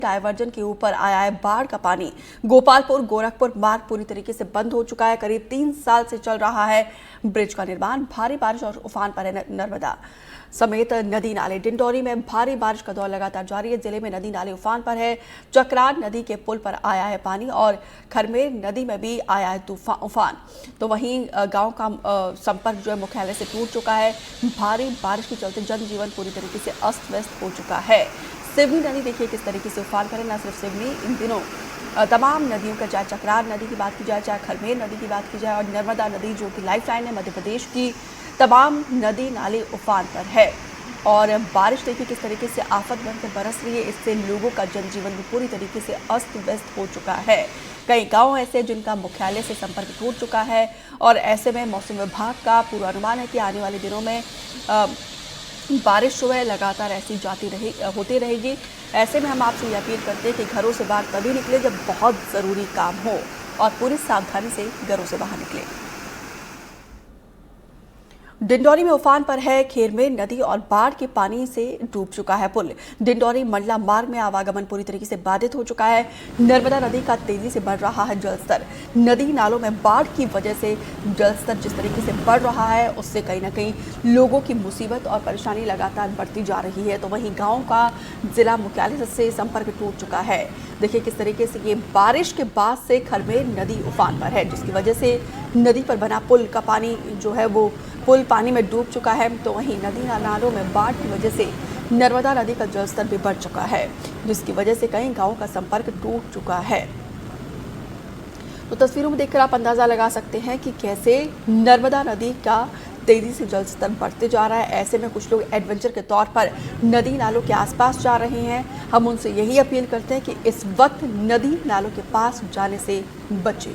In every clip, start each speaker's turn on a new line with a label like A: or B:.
A: Diversion के ऊपर आया है बाढ़ का पानी। गोपालपुर गोरखपुर मार्ग पूरी तरीके से बंद हो चुका है। करीब 3 साल से चल रहा है ब्रिज का निर्माण। भारी बारिश और उफान पर है नर्मदा समेत नदी नाले। डिंडौरी में भारी बारिश का दौर लगातार जारी है। जिले में नदी नाले उफान पर है। चक्रार नदी के पुल पर आया है पानी और खरमेर नदी में भी आया है उफान। तो वहीं गांव का संपर्क जो है मुख्यालय से टूट चुका है। भारी बारिश के चलते जनजीवन पूरी तरीके से अस्त व्यस्त हो चुका है। सिवनी नदी देखिए किस तरीके से उफान पर है। न सिर्फ सिवनी, इन दिनों तमाम नदियों का, चाहे चक्रार नदी की बात की जाए, चाहे खरमेर नदी की बात की जाए और नर्मदा नदी जो कि लाइफलाइन है मध्य प्रदेश की, तमाम नदी नाले उफान पर है। और बारिश देखिए किस तरीके से आफत बनकर बरस रही है। इससे लोगों का जनजीवन भी पूरी तरीके से अस्त व्यस्त हो चुका है। कई गांव ऐसे जिनका मुख्यालय से संपर्क टूट चुका है और ऐसे में मौसम विभाग का पूर्वानुमान है कि आने वाले दिनों में बारिश जो है लगातार ऐसी होती रहेगी। ऐसे में हम आपसे ये अपील करते हैं कि घरों से बाहर तभी निकले जब बहुत ज़रूरी काम हो और पूरी सावधानी से घरों से बाहर निकले। डिंडौरी में उफान पर है खेरमेर नदी और बाढ़ के पानी से डूब चुका है पुल। डिंडौरी मंडला मार्ग में आवागमन पूरी तरीके से बाधित हो चुका है। नर्मदा नदी का तेजी से बढ़ रहा है जलस्तर। नदी नालों में बाढ़ की वजह से जलस्तर जिस तरीके से बढ़ रहा है उससे कहीं ना कहीं लोगों की मुसीबत और परेशानी लगातार बढ़ती जा रही है। तो वहीं गाँव का जिला मुख्यालय से संपर्क टूट चुका है। देखिए किस तरीके से ये बारिश के बाद से खरमेर नदी उफान पर है, जिसकी वजह से नदी पर बना पुल का पानी जो है वो पुल पानी में डूब चुका है। तो वहीं नदी नालों में बाढ़ की वजह से नर्मदा नदी का जलस्तर भी बढ़ चुका है, जिसकी वजह से कई गांवों का संपर्क टूट चुका है। तो तस्वीरों में देखकर आप अंदाजा लगा सकते हैं कि कैसे नर्मदा नदी का तेजी से जलस्तर बढ़ते जा रहा है। ऐसे में कुछ लोग एडवेंचर के तौर पर नदी नालों के आसपास जा रहे हैं। हम उनसे यही अपील करते हैं कि इस वक्त नदी नालों के पास जाने से बचें।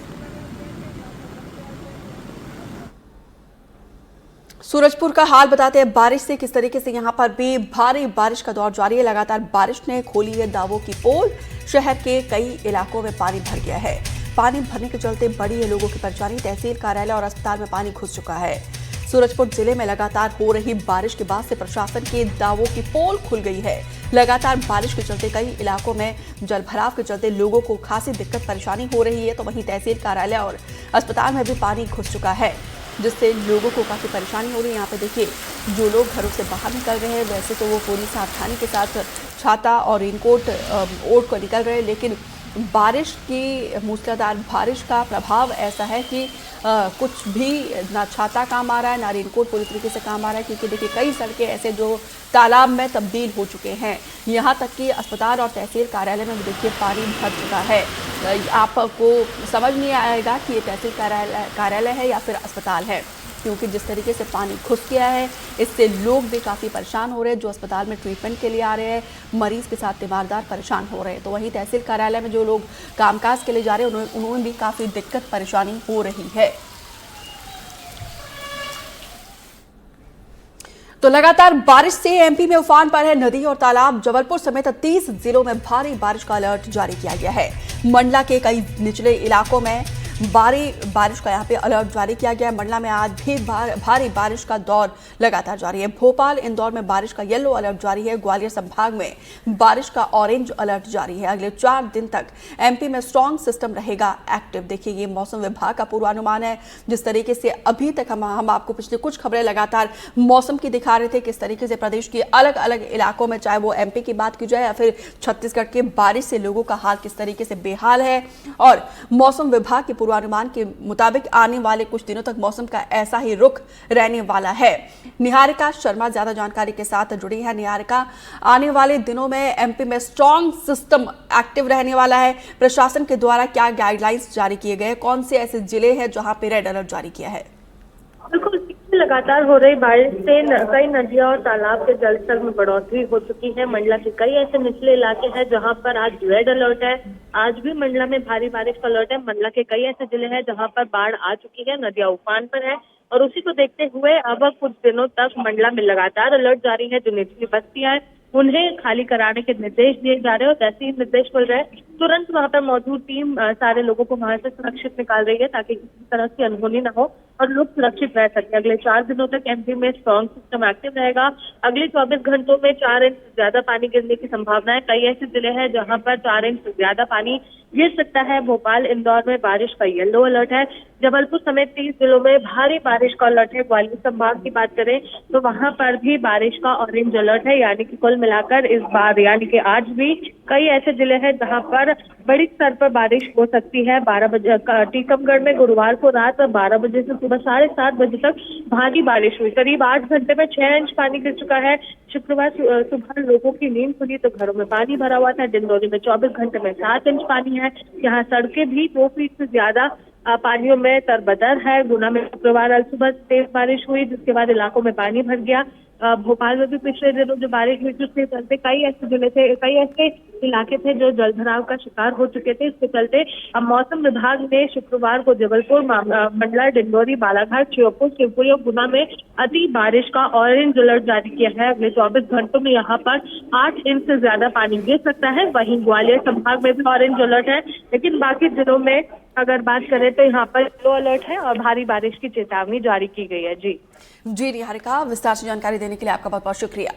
A: सूरजपुर का हाल बताते हैं बारिश से किस तरीके से यहाँ पर भी भारी बारिश का दौर जारी है। लगातार बारिश ने खोली है दावों की पोल। शहर के कई इलाकों में पानी भर गया है। पानी भरने के चलते बड़ी है लोगों की परेशानी। तहसील कार्यालय और अस्पताल में पानी घुस चुका है। सूरजपुर जिले में लगातार हो रही बारिश के बाद से प्रशासन के दावों की पोल खुल गई है। लगातार बारिश के चलते कई इलाकों में जल भराव के चलते लोगों को खासी दिक्कत परेशानी हो रही है। तो वहीं तहसील कार्यालय और अस्पताल में भी पानी घुस चुका है, जिससे लोगों को काफ़ी परेशानी हो रही है। यहाँ पे देखिए जो लोग घरों से बाहर निकल रहे हैं वैसे तो वो पूरी सावधानी के साथ छाता और रेनकोट ओढ़ कर निकल रहे हैं, लेकिन बारिश की मूसलाधार बारिश का प्रभाव ऐसा है कि कुछ भी ना छाता काम आ रहा है ना रेनकोट पूरी तरीके से काम आ रहा है, क्योंकि देखिए कई सड़कें ऐसे जो तालाब में तब्दील हो चुके हैं। यहाँ तक कि अस्पताल और तहसील कार्यालय में भी देखिए पानी भर चुका है। आपको समझ नहीं आएगा कि ये तहसील कार्यालय है या फिर अस्पताल है, क्योंकि जिस तरीके से पानी घुस गया है इससे लोग भी काफ़ी परेशान हो रहे हैं। जो अस्पताल में ट्रीटमेंट के लिए आ रहे हैं, मरीज के साथ तीमारदार परेशान हो रहे हैं। तो वहीं तहसील कार्यालय में जो लोग कामकाज के लिए जा रहे हैं उन्होंने भी काफ़ी दिक्कत परेशानी हो रही है। तो लगातार बारिश से एमपी में उफान पर है नदी और तालाब। जबलपुर समेत 30 जिलों में भारी बारिश का अलर्ट जारी किया गया है। मंडला के कई निचले इलाकों में भारी बारिश का यहाँ पे अलर्ट जारी किया गया है। मंडला में आज भी भारी बारिश का दौर लगातार जारी है। भोपाल इंदौर में बारिश का येलो अलर्ट जारी है। ग्वालियर संभाग में बारिश का ऑरेंज अलर्ट जारी है। अगले 4 दिन तक एमपी में स्ट्रॉन्ग सिस्टम रहेगा एक्टिव। देखिए ये मौसम विभाग का पूर्वानुमान है। जिस तरीके से अभी तक हम आपको पिछले कुछ खबरें लगातार मौसम की दिखा रहे थे, किस तरीके से प्रदेश के अलग अलग इलाकों में, चाहे वो एमपी की बात की जाए या फिर छत्तीसगढ़ के, बारिश से लोगों का हाल किस तरीके से बेहाल है। और मौसम विभाग के पूर्वानुमान के मुताबिक आने वाले कुछ दिनों तक मौसम का ऐसा ही रुख रहने वाला है। निहारिका शर्मा ज्यादा जानकारी के साथ जुड़ी है। निहारिका, आने वाले दिनों में एमपी में स्ट्रॉन्ग सिस्टम एक्टिव रहने वाला है। प्रशासन के द्वारा क्या गाइडलाइंस जारी किए गए, कौन से ऐसे जिले हैं जहां पे रेड अलर्ट जारी किया है?
B: बिल्कुल, लगातार हो रही बारिश से कई नदियां और तालाब के जलस्तर में बढ़ोतरी हो चुकी है। मंडला के कई ऐसे निचले इलाके हैं जहां पर आज रेड अलर्ट है। आज भी मंडला में भारी बारिश का अलर्ट है। मंडला के कई ऐसे जिले हैं जहां पर बाढ़ आ चुकी है, नदियां उफान पर है और उसी को देखते हुए अब कुछ दिनों तक मंडला में लगातार अलर्ट जारी है। जो निचली बस्तियां हैं उन्हें खाली कराने के निर्देश दिए जा रहे हैं और जैसे ही निर्देश मिल रहे हैं तुरंत वहां पर मौजूद टीम सारे लोगों को वहां से सुरक्षित निकाल रही है ताकि किसी तरह की अनहोनी न हो। और लोग सुरक्षित रह सकते हैं। अगले 4 दिनों तक एमपी में स्ट्रॉन्ग सिस्टम एक्टिव रहेगा। अगले 24 घंटों में 4 इंच से ज्यादा पानी गिरने की संभावना है। कई ऐसे जिले हैं जहां पर 4 इंच से ज्यादा पानी गिर सकता है। भोपाल, इंदौर में बारिश का येलो अलर्ट है। जबलपुर समेत 30 जिलों में भारी बारिश का अलर्ट है। ग्वालियर संभाग की बात करें तो वहां पर भी बारिश का ऑरेंज अलर्ट है। यानी कि कुल मिलाकर इस बार यानी कि आज भी कई ऐसे जिले हैं जहां पर बड़ी स्तर पर बारिश हो सकती है। 12 बजे टीकमगढ़ में गुरुवार को रात 12 बजे से सुबह 7:30 बजे तक भारी बारिश हुई। करीब 8 घंटे में 6 इंच पानी गिर चुका है। शुक्रवार सुबह लोगों की नींद खुली तो घरों में पानी भरा हुआ था। डिंडोरी में 24 घंटे में 7 इंच पानी है। यहाँ सड़कें भी 2 फीट से ज्यादा पानियों में तरबतर है। गुना में शुक्रवार अल सुबह तेज बारिश हुई, जिसके बाद इलाकों में पानी भर गया। भोपाल में भी पिछले दिनों जो बारिश हुई जिसके चलते कई ऐसे इलाके थे जो जलभराव का शिकार हो चुके थे। इसके चलते अब मौसम विभाग ने शुक्रवार को जबलपुर, मंडला, डिंडोरी, बालाघाट, श्योपुर, शिवपुरी और गुना में अति बारिश का ऑरेंज अलर्ट जारी किया है। अगले 24 घंटों में यहाँ पर 8 इंच से ज्यादा पानी गिर सकता है। वहीं ग्वालियर संभाग में भी ऑरेंज अलर्ट है, लेकिन बाकी जिलों में अगर बात करें तो यहाँ पर येलो अलर्ट है और भारी बारिश की चेतावनी जारी की गई है। जी
A: निहारिका, विस्तार से जानकारी देने के लिए आपका बहुत बहुत शुक्रिया।